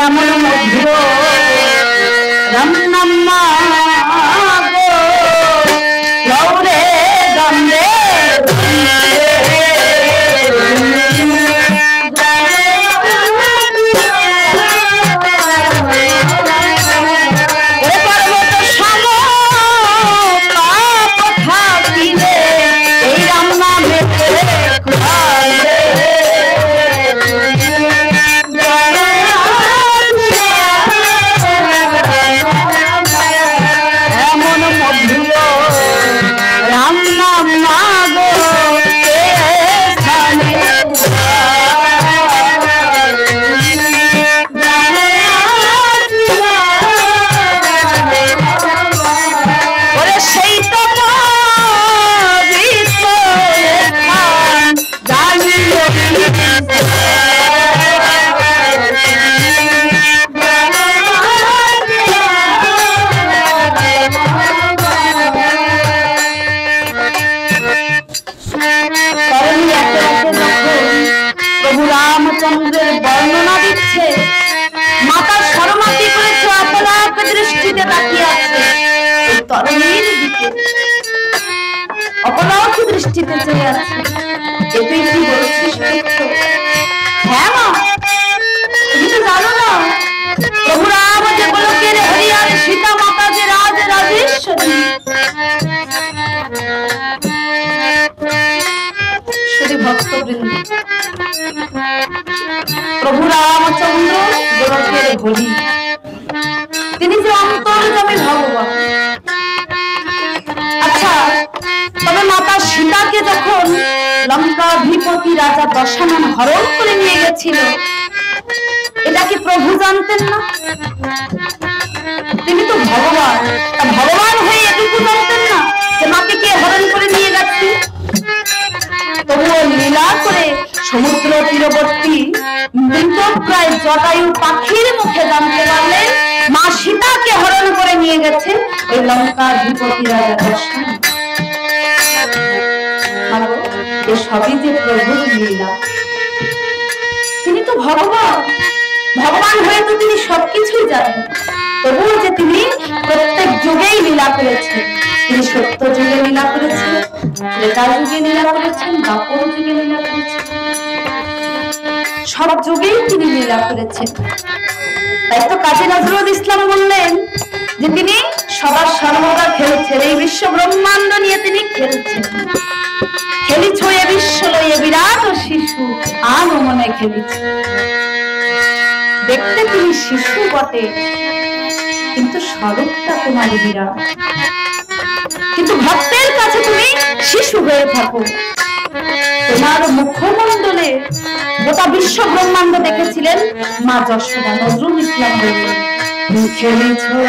এমন মধুর রাম নাম মা গো লৌরে গামরে রামচন্দ্রের বর্ণনা দিচ্ছে মাতা শরমাতি করেছে অপলাপ দৃষ্টিতে তাকিয়ে আছে তরুণীর দিকে অপলাপ দৃষ্টিতে চেয়ে আছে এতেই কি বলছিস পুত্র? হ্যাঁ মা, তুমি তো জানো না প্রভু রাম যে গোলকের হরি আর সীতা মাতা যে রাজ রাজেশ্বরী। শুধু ভক্তবৃন্দ, প্রভু রামচন্দ্র গোলকের হরি, তিনি যে অন্তর্যামী ভগবান। আচ্ছা, তবে মাতা সীতাকে যখন লঙ্কাধিপতি রাজা দশানন হরণ করে নিয়ে গেছিল, এটা কি প্রভু জানতেন না? তিনি তো ভগবান, ভগবান হয়ে এটুকু জানতেন না যে মাকে কে হরণ করে নিয়ে যাচ্ছে? তবুও লীলা করে সমুদ্র তীরবর্তী মৃতপ্রায় জটায়ু পাখির মুখে জানতে পারলেন মা সীতাকে হরণ করে নিয়ে গেছে ওই লঙ্কাধিপতি রাজা দশানন। সবই যে প্রভুর লীলা। তিনি তো ভগবান, ভগবান হয়ে তো তিনি সবকিছুই জানেন। তবুও যে তিনি প্রত্যেক যুগেই লীলা করেছেন। তিনি সত্য যুগে লীলা করেছেন, ত্রেতা যুগে লীলা করেছেন, দ্বাপর যুগে লীলা করেছেন, সব যুগেই তিনি লীলা করেছেন। তাই তো কাজী নজরুল ইসলাম বললেন যে তিনি সবার সর্বদা খেলছেন, এই বিশ্ব ব্রহ্মাণ্ড নিয়ে তিনি খেলছেন। খেলিছ এ বিশ্ব লইয়ে বিরাট শিশু আন মনে খেলিছ। দেখতে তুমি শিশু বটে, কিন্তু স্বরূপটা তোমার বিরাট। কিন্তু ভক্তের কাছে তুমি শিশু হয়ে থাকো। তোমার মুখমণ্ডলে গোটা বিশ্ব ব্রহ্মাণ্ড দেখেছিলেন মা যশোদা। নজরুল ইসলাম বললেন খেলিছ